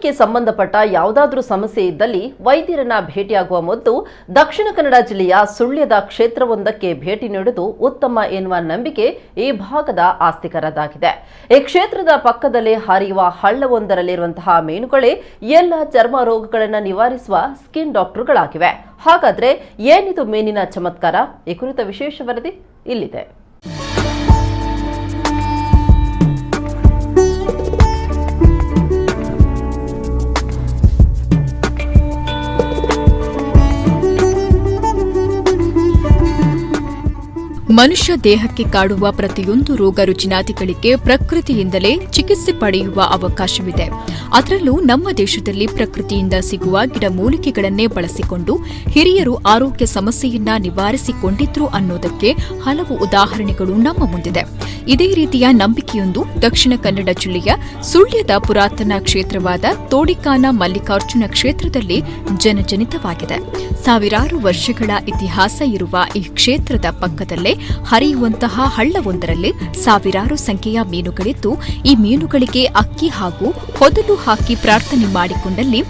ಆರೋಗ್ಯಕ್ಕೆ ಸಂಬಂಧಪಟ್ಟ ಯಾವುದಾದ್ರೂ ಸಮಸ್ಯೆ ಇದ್ದಲ್ಲಿ ವೈದ್ಯರನ್ನ ಭೇಟಿಯಾಗುವ ಮೊದಲು ದಕ್ಷಿಣ ಕನ್ನಡ ಜಿಲ್ಲೆಯ ಸುಳ್ಯದ ಕ್ಷೇತ್ರವೊಂದಕ್ಕೆ ಭೇಟಿ ನೀಡುವುದು ಉತ್ತಮ ಎನ್ನುವ ನಂಬಿಕೆ ಈ ಭಾಗದ ಆಸ್ತಿಕರದಾಗಿದೆ. ಈ ಕ್ಷೇತ್ರದ ಪಕ್ಕದಲ್ಲೇ ಹರಿಯುವ ಹಳ್ಳವೊಂದರಲ್ಲಿರುವಂತಹ ಮೀನುಗಳೇ ಎಲ್ಲ ಚರ್ಮ ರೋಗಗಳನ್ನು ನಿವಾರಿಸುವ ಸ್ಕಿನ್ ಡಾಕ್ಟರ್ಗಳಾಗಿವೆ. ಹಾಗಾದ್ರೆ ಏನಿದು ಮೀನಿನ ಚಮತ್ಕಾರ? ಈ ಕುರಿತ ವಿಶೇಷ ವರದಿ ಇಲ್ಲಿದೆ. ಮನುಷ್ಯ ದೇಹಕ್ಕೆ ಕಾಡುವ ಪ್ರತಿಯೊಂದು ರೋಗ ರುಜಿನಾದಿಗಳಿಗೆ ಪ್ರಕೃತಿಯಿಂದಲೇ ಚಿಕಿತ್ಸೆ ಪಡೆಯುವ ಅವಕಾಶವಿದೆ. ಅದರಲ್ಲೂ ನಮ್ಮ ದೇಶದಲ್ಲಿ ಪ್ರಕೃತಿಯಿಂದ ಸಿಗುವ ಗಿಡಮೂಲಿಕೆಗಳನ್ನೇ ಬಳಸಿಕೊಂಡು ಹಿರಿಯರು ಆರೋಗ್ಯ ಸಮಸ್ಯೆಯನ್ನ ನಿವಾರಿಸಿಕೊಂಡಿದ್ರು ಅನ್ನೋದಕ್ಕೆ ಹಲವು ಉದಾಹರಣೆಗಳು ನಮ್ಮ ಮುಂದಿದೆ. ಇದೇ ರೀತಿಯ ನಂಬಿಕೆಯೊಂದು ದಕ್ಷಿಣ ಕನ್ನಡ ಜಿಲ್ಲೆಯ ಸುಳ್ಯದ ಪುರಾತನ ಕ್ಷೇತ್ರವಾದ ತೋಡಿಕಾನ ಮಲ್ಲಿಕಾರ್ಜುನ ಕ್ಷೇತ್ರದಲ್ಲಿ ಜನಜನಿತವಾಗಿದೆ. ಸಾವಿರಾರು ವರ್ಷಗಳ ಇತಿಹಾಸ ಇರುವ ಈ ಕ್ಷೇತ್ರದ ಪಕ್ಕದಲ್ಲೇ ಹರಿಯುವಂತಹ ಹಳ್ಳವೊಂದರಲ್ಲಿ ಸಾವಿರಾರು ಸಂಖ್ಯೆಯ ಮೀನುಗಳಿದ್ದು, ಈ ಮೀನುಗಳಿಗೆ ಅಕ್ಕಿ ಹಾಗೂ ಹೊದಲು ಹಾಕಿ ಪ್ರಾರ್ಥನೆ ಮಾಡಿಕೊಂಡಲ್ಲಿ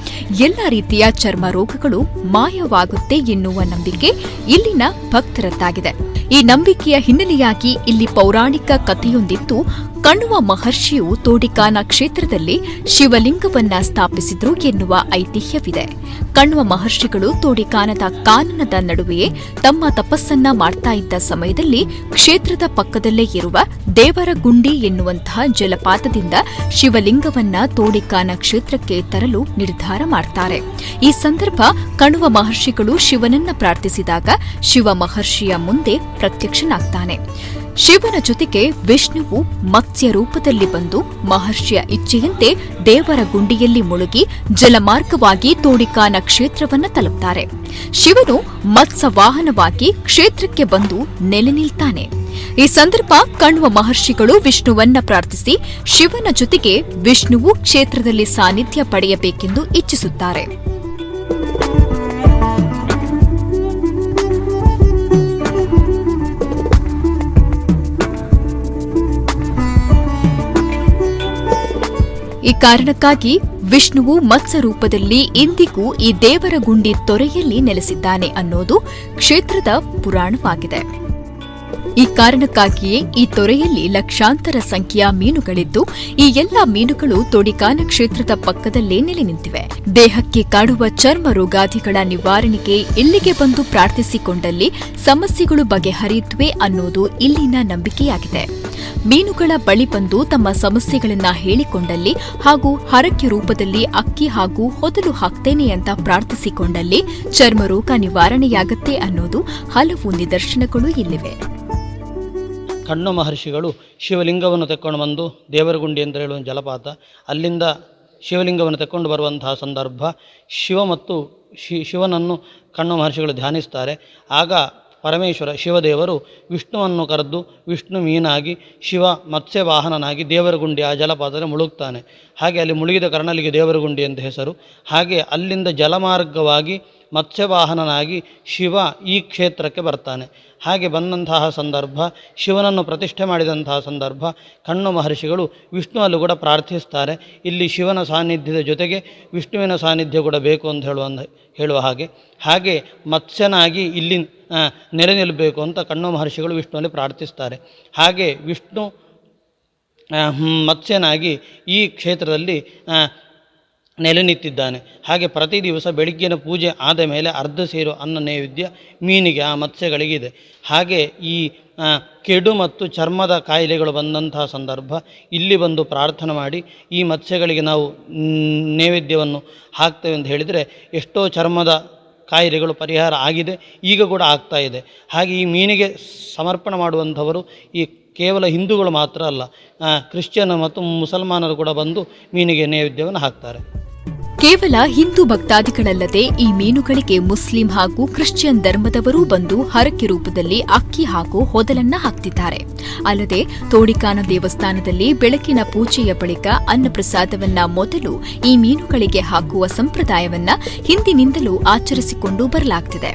ಎಲ್ಲ ರೀತಿಯ ಚರ್ಮ ರೋಗಗಳು ಮಾಯವಾಗುತ್ತೆ ಎನ್ನುವ ನಂಬಿಕೆ ಇಲ್ಲಿನ ಭಕ್ತರದ್ದಾಗಿದೆ. ಈ ನಂಬಿಕೆಯ ಹಿನ್ನೆಲೆಯಾಗಿ ಇಲ್ಲಿ ಪೌರಾಣಿಕ ಕಥೆಯೊಂದಿದ್ದು, ಕಣ್ವ ಮಹರ್ಷಿಯು ತೋಡಿಕಾನ ಕ್ಷೇತ್ರದಲ್ಲಿ ಶಿವಲಿಂಗವನ್ನ ಸ್ಥಾಪಿಸಿದ್ರು ಎನ್ನುವ ಐತಿಹ್ಯವಿದೆ. ಕಣ್ವ ಮಹರ್ಷಿಗಳು ತೋಡಿಕಾನದ ಕಾನನದ ನಡುವೆಯೇ ತಮ್ಮ ತಪಸ್ಸನ್ನ ಮಾಡ್ತಾ ಇದ್ದ ಸಮಯದಲ್ಲಿ ಕ್ಷೇತ್ರದ ಪಕ್ಕದಲ್ಲೇ ಇರುವ ದೇವರಗುಂಡಿ ಎನ್ನುವಂತಹ ಜಲಪಾತದಿಂದ ಶಿವಲಿಂಗವನ್ನ ತೋಡಿಕಾನ ಕ್ಷೇತ್ರಕ್ಕೆ ತರಲು ನಿರ್ಧಾರ ಮಾಡ್ತಾರೆ. ಈ ಸಂದರ್ಭ ಕಣ್ವ ಮಹರ್ಷಿಗಳು ಶಿವನನ್ನ ಪ್ರಾರ್ಥಿಸಿದಾಗ ಶಿವ ಮಹರ್ಷಿಯ ಮುಂದೆ ಪ್ರತ್ಯಕ್ಷನಾಗ್ತಾನೆ. ಶಿವನ ಜೊತೆಗೆ ವಿಷ್ಣುವು ಮತ್ಸ್ಯ ರೂಪದಲ್ಲಿ ಬಂದು ಮಹರ್ಷಿಯ ಇಚ್ಛೆಯಂತೆ ದೇವರ ಗುಂಡಿಯಲ್ಲಿ ಮುಳುಗಿ ಜಲಮಾರ್ಗವಾಗಿ ತೋಡಿಕಾನ ಕ್ಷೇತ್ರವನ್ನು ತಲುಪ್ತಾರೆ. ಶಿವನು ಮತ್ಸ್ಯ ವಾಹನವಾಗಿ ಕ್ಷೇತ್ರಕ್ಕೆ ಬಂದು ನೆಲೆ ನಿಲ್ತಾನೆ. ಈ ಸಂದರ್ಭ ಕಣ್ವ ಮಹರ್ಷಿಗಳು ವಿಷ್ಣುವನ್ನ ಪ್ರಾರ್ಥಿಸಿ ಶಿವನ ಜೊತೆಗೆ ವಿಷ್ಣುವು ಕ್ಷೇತ್ರದಲ್ಲಿ ಸಾನ್ನಿಧ್ಯ ಪಡೆಯಬೇಕೆಂದು ಇಚ್ಛಿಸುತ್ತಾರೆ. ಈ ಕಾರಣಕ್ಕಾಗಿ ವಿಷ್ಣುವು ಮತ್ಸ್ಯ ರೂಪದಲ್ಲಿ ಇಂದಿಗೂ ಈ ದೇವರ ಗುಂಡಿ ತೊರೆಯಲ್ಲಿ ನೆಲೆಸಿದ್ದಾನೆ ಅನ್ನೋದು ಕ್ಷೇತ್ರದ ಪುರಾಣವಾಗಿದೆ. ಈ ಕಾರಣಕ್ಕಾಗಿಯೇ ಈ ತೊರೆಯಲ್ಲಿ ಲಕ್ಷಾಂತರ ಸಂಖ್ಯೆಯ ಮೀನುಗಳಿದ್ದು, ಈ ಎಲ್ಲಾ ಮೀನುಗಳು ತೋಡಿಕಾನ ಕ್ಷೇತ್ರದ ಪಕ್ಕದಲ್ಲೇ ನೆಲೆ ನಿಂತಿವೆ. ದೇಹಕ್ಕೆ ಕಾಡುವ ಚರ್ಮ ರೋಗಾದಿಗಳ ನಿವಾರಣೆಗೆ ಇಲ್ಲಿಗೆ ಬಂದು ಪ್ರಾರ್ಥಿಸಿಕೊಂಡಲ್ಲಿ ಸಮಸ್ಯೆಗಳು ಬಗೆಹರಿಯುತ್ತವೆ ಅನ್ನೋದು ಇಲ್ಲಿನ ನಂಬಿಕೆಯಾಗಿದೆ. ಮೀನುಗಳ ಬಳಿ ಬಂದು ತಮ್ಮ ಸಮಸ್ಯೆಗಳನ್ನ ಹೇಳಿಕೊಂಡಲ್ಲಿ ಹಾಗೂ ಹರಕೆ ರೂಪದಲ್ಲಿ ಅಕ್ಕಿ ಹಾಗೂ ಹೊದಲು ಹಾಕ್ತೇನೆ ಅಂತ ಪ್ರಾರ್ಥಿಸಿಕೊಂಡಲ್ಲಿ ಚರ್ಮರೋಗ ನಿವಾರಣೆಯಾಗತ್ತೆ ಅನ್ನೋದು ಹಲವು ನಿದರ್ಶನಗಳು ಇಲ್ಲಿವೆ. ಕಣ್ವ ಮಹರ್ಷಿಗಳು ಶಿವಲಿಂಗವನ್ನು ತೆಕ್ಕೊಂಡು ಬಂದು ದೇವರಗುಂಡಿ ಅಂತ ಹೇಳುವ ಜಲಪಾತ, ಅಲ್ಲಿಂದ ಶಿವಲಿಂಗವನ್ನು ತೆಕ್ಕೊಂಡು ಬರುವಂತಹ ಸಂದರ್ಭ ಶಿವ ಮತ್ತು ಶಿವನನ್ನು ಕಣ್ವ ಮಹರ್ಷಿಗಳು ಧ್ಯಾನಿಸ್ತಾರೆ. ಆಗ ಪರಮೇಶ್ವರ ಶಿವದೇವರು ವಿಷ್ಣುವನ್ನು ಕರೆದು ವಿಷ್ಣು ಮೀನಾಗಿ ಶಿವ ಮತ್ಸ್ಯವಾಹನನಾಗಿ ದೇವರಗುಂಡಿ ಆ ಜಲಪಾತದಲ್ಲಿ ಮುಳುಗ್ತಾನೆ. ಹಾಗೆ ಅಲ್ಲಿ ಮುಳುಗಿದ ಕಾರಣ ಅಲ್ಲಿಗೆ ದೇವರಗುಂಡಿ ಅಂತ ಹೆಸರು. ಹಾಗೆ ಅಲ್ಲಿಂದ ಜಲಮಾರ್ಗವಾಗಿ ಮತ್ಸ್ಯವಾಹನನಾಗಿ ಶಿವ ಈ ಕ್ಷೇತ್ರಕ್ಕೆ ಬರ್ತಾನೆ. ಹಾಗೆ ಬಂದಂತಹ ಸಂದರ್ಭ ಶಿವನನ್ನು ಪ್ರತಿಷ್ಠೆ ಮಾಡಿದಂತಹ ಸಂದರ್ಭ ಕಣ್ವ ಮಹರ್ಷಿಗಳು ವಿಷ್ಣುವಲ್ಲೂ ಕೂಡ ಪ್ರಾರ್ಥಿಸ್ತಾರೆ. ಇಲ್ಲಿ ಶಿವನ ಸಾನ್ನಿಧ್ಯದ ಜೊತೆಗೆ ವಿಷ್ಣುವಿನ ಸಾನ್ನಿಧ್ಯ ಕೂಡ ಬೇಕು ಅಂತ ಹೇಳುವ ಹಾಗೆ ಮತ್ಸ್ಯನಾಗಿ ಇಲ್ಲಿ ನೆಲೆ ನಿಲ್ಲಬೇಕು ಅಂತ ಕಣ್ವ ಮಹರ್ಷಿಗಳು ವಿಷ್ಣುವಲ್ಲಿ ಪ್ರಾರ್ಥಿಸ್ತಾರೆ. ಹಾಗೆ ವಿಷ್ಣು ಮತ್ಸ್ಯನಾಗಿ ಈ ಕ್ಷೇತ್ರದಲ್ಲಿ ನೆಲೆ ನಿಂತಿದ್ದಾನೆ. ಹಾಗೆ ಪ್ರತಿ ದಿವಸ ಬೆಳಗ್ಗಿನ ಪೂಜೆ ಆದ ಮೇಲೆ ಅರ್ಧ ಸೇರು ಅನ್ನ ನೈವೇದ್ಯ ಮೀನಿಗೆ ಆ ಮತ್ಸ್ಯಗಳಿಗಿದೆ. ಹಾಗೆ ಈ ಕೆಡು ಮತ್ತು ಚರ್ಮದ ಕಾಯಿಲೆಗಳು ಬಂದಂತಹ ಸಂದರ್ಭ ಇಲ್ಲಿ ಬಂದು ಪ್ರಾರ್ಥನೆ ಮಾಡಿ ಈ ಮತ್ಸ್ಯಗಳಿಗೆ ನಾವು ನೈವೇದ್ಯವನ್ನು ಹಾಕ್ತೇವೆ ಅಂತ ಹೇಳಿದರೆ ಎಷ್ಟೋ ಚರ್ಮದ ಕಾಯಿಲೆಗಳು ಪರಿಹಾರ ಆಗಿದೆ, ಈಗ ಕೂಡ ಆಗ್ತಾ ಇದೆ. ಹಾಗೆ ಈ ಮೀನಿಗೆ ಸಮರ್ಪಣೆ ಮಾಡುವಂಥವರು ಈ ಕೇವಲ ಹಿಂದೂಗಳು ಮಾತ್ರ ಅಲ್ಲ, ಕ್ರಿಶ್ಚಿಯನ್ ಮತ್ತು ಮುಸಲ್ಮಾನರು ಕೂಡ ಬಂದು ಮೀನಿಗೆ ನೈವೇದ್ಯವನ್ನು ಹಾಕ್ತಾರೆ. ಕೇವಲ ಹಿಂದೂ ಭಕ್ತಾದಿಗಳಲ್ಲದೆ ಈ ಮೀನುಗಳಿಗೆ ಮುಸ್ಲಿಂ ಹಾಗೂ ಕ್ರಿಶ್ಚಿಯನ್ ಧರ್ಮದವರೂ ಬಂದು ಹರಕೆ ರೂಪದಲ್ಲಿ ಅಕ್ಕಿ ಹಾಗೂ ಹೊದಲನ್ನ ಹಾಕ್ತಿದ್ದಾರೆ. ಅಲ್ಲದೆ ತೋಡಿಕಾನ ದೇವಸ್ಥಾನದಲ್ಲಿ ಬೆಳಕಿನ ಪೂಜೆಯ ಬಳಿಕ ಅನ್ನಪ್ರಸಾದವನ್ನ ಮೊದಲು ಈ ಮೀನುಗಳಿಗೆ ಹಾಕುವ ಸಂಪ್ರದಾಯವನ್ನ ಹಿಂದಿನಿಂದಲೂ ಆಚರಿಸಿಕೊಂಡು ಬರಲಾಗುತ್ತಿದೆ.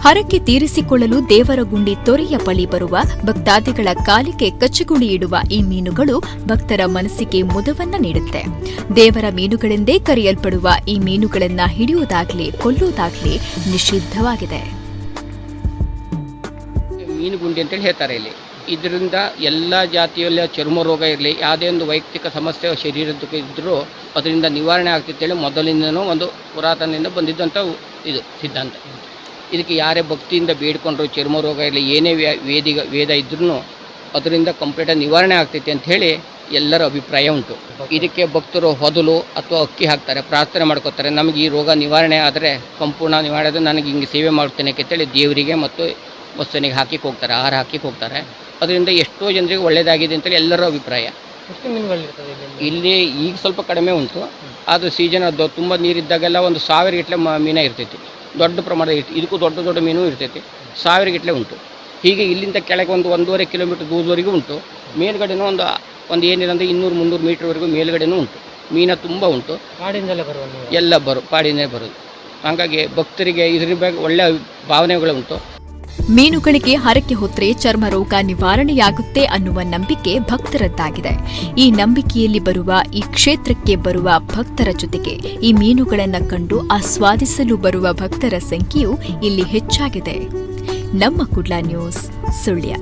ಹರಕೆ ತೀರಿಸಿಕೊಳ್ಳಲು ದೇವರಗುಂಡಿ ತೊರೆಯ ಬಳಿ ಬರುವ ಭಕ್ತಾದಿಗಳ ಕಾಲಿಗೆ ಕಚ್ಚಗುಳಿ ಇಡುವ ಈ ಮೀನುಗಳು ಭಕ್ತರ ಮನಸ್ಸಿಗೆ ಮುದವನ್ನ ನೀಡುತ್ತೆ. ದೇವರ ಮೀನುಗಳೆಂದೇ ಕರೆಯಲ್ಪಡುವ ಈ ಮೀನುಗಳನ್ನ ಹಿಡಿಯುವುದಾಗಲಿ ಕೊಲ್ಲುವುದಾಗಲಿ ನಿಷಿದ್ಧವಾಗಿದೆ. ಮೀನುಗುಂಡಿ ಅಂತೇಳಿ ಹೇಳ್ತಾರೆ ಇಲ್ಲಿ. ಇದರಿಂದ ಎಲ್ಲ ಜಾತಿಯಲ್ಲಿ ಚರ್ಮ ರೋಗ ಇರಲಿ, ಯಾವುದೇ ಒಂದು ವೈಯಕ್ತಿಕ ಸಮಸ್ಯೆ ಶರೀರದ್ದು ಇದ್ದರೂ ಅದರಿಂದ ನಿವಾರಣೆ ಆಗ್ತಿತ್ತೇಳಿ ಮೊದಲಿಂದನೂ ಒಂದು ಪುರಾತನದಿಂದ ಬಂದಿದ್ದಂಥ ಇದು ಸಿದ್ಧಾಂತ. ಇದಕ್ಕೆ ಯಾರೇ ಭಕ್ತಿಯಿಂದ ಬೇಡಿಕೊಂಡ್ರು ಚರ್ಮ ರೋಗ ಇರಲಿ, ಏನೇ ವೇದ ಇದ್ರೂ ಅದರಿಂದ ಕಂಪ್ಲೀಟಾಗಿ ನಿವಾರಣೆ ಆಗ್ತೈತೆ ಅಂತ ಹೇಳಿ ಎಲ್ಲರ ಅಭಿಪ್ರಾಯ ಉಂಟು. ಇದಕ್ಕೆ ಭಕ್ತರು ಹೊದಲು ಅಥವಾ ಅಕ್ಕಿ ಹಾಕ್ತಾರೆ, ಪ್ರಾರ್ಥನೆ ಮಾಡ್ಕೋತಾರೆ. ನಮಗೆ ಈ ರೋಗ ನಿವಾರಣೆ ಆದರೆ ಸಂಪೂರ್ಣ ನಿವಾರಣೆ ಆದರೆ ನನಗೆ ಹಿಂಗೆ ಸೇವೆ ಮಾಡ್ತೇನೆ ಅಂತೇಳಿ ದೇವರಿಗೆ ಮತ್ತು ವಸ್ತುನಿಗೆ ಹಾಕಿ ಹೋಗ್ತಾರೆ, ಆಹಾರ ಹಾಕಿ ಹೋಗ್ತಾರೆ. ಅದರಿಂದ ಎಷ್ಟೋ ಜನರಿಗೆ ಒಳ್ಳೆಯದಾಗಿದೆ ಅಂತೇಳಿ ಎಲ್ಲರ ಅಭಿಪ್ರಾಯ. ಇಲ್ಲಿ ಈಗ ಸ್ವಲ್ಪ ಕಡಿಮೆ ಉಂಟು, ಆದರೆ ಸೀಸನ್ ಅದು ತುಂಬ ನೀರಿದ್ದಾಗೆಲ್ಲ ಒಂದು 1000 ಗಟ್ಟಲೆ ಮೀನು ಇರ್ತೈತಿ. ದೊಡ್ಡ ಪ್ರಮಾಣದ ಇದಕ್ಕೂ ದೊಡ್ಡ ದೊಡ್ಡ ಮೀನು ಇರ್ತೈತಿ, 1000 ಗಟ್ಟಲೆ ಉಂಟು. ಹೀಗೆ ಇಲ್ಲಿಂದ ಕೆಳಗೆ ಒಂದು 1.5 ಕಿಲೋಮೀಟರ್ ದೂರದವರೆಗೂ ಉಂಟು. ಮೇಲ್ಗಡೆನೂ ಒಂದು ಏನಿಲ್ಲ ಅಂದರೆ 200-300 ಮೀಟರ್ವರೆಗೂ ಮೇಲ್ಗಡೆನೂ ಉಂಟು. ಮೀನು ತುಂಬ ಉಂಟು. ಎಲ್ಲ ಪಾಡಿನೇ ಬರೋದು. ಹಾಗಾಗಿ ಭಕ್ತರಿಗೆ ಇದ್ರ ಬಗ್ಗೆ ಒಳ್ಳೆಯ ಭಾವನೆಗಳು ಉಂಟು. ಮೀನುಗಳಿಗೆ ಹರಕೆ ಹೊತ್ತರೆ ಚರ್ಮ ರೋಗ ನಿವಾರಣೆಯಾಗುತ್ತೆ ಅನ್ನುವ ನಂಬಿಕೆ ಭಕ್ತರದ್ದಾಗಿದೆ. ಈ ನಂಬಿಕೆಯಲ್ಲಿ ಬರುವ ಈ ಕ್ಷೇತ್ರಕ್ಕೆ ಬರುವ ಭಕ್ತರ ಜೊತೆಗೆ ಈ ಮೀನುಗಳನ್ನು ಕಂಡು ಆಸ್ವಾದಿಸಲು ಬರುವ ಭಕ್ತರ ಸಂಖ್ಯೆಯೂ ಇಲ್ಲಿ ಹೆಚ್ಚಾಗಿದೆ. ನಮ್ಮ ಕುಡ್ಲ ನ್ಯೂಸ್, ಸುಳ್ಯ.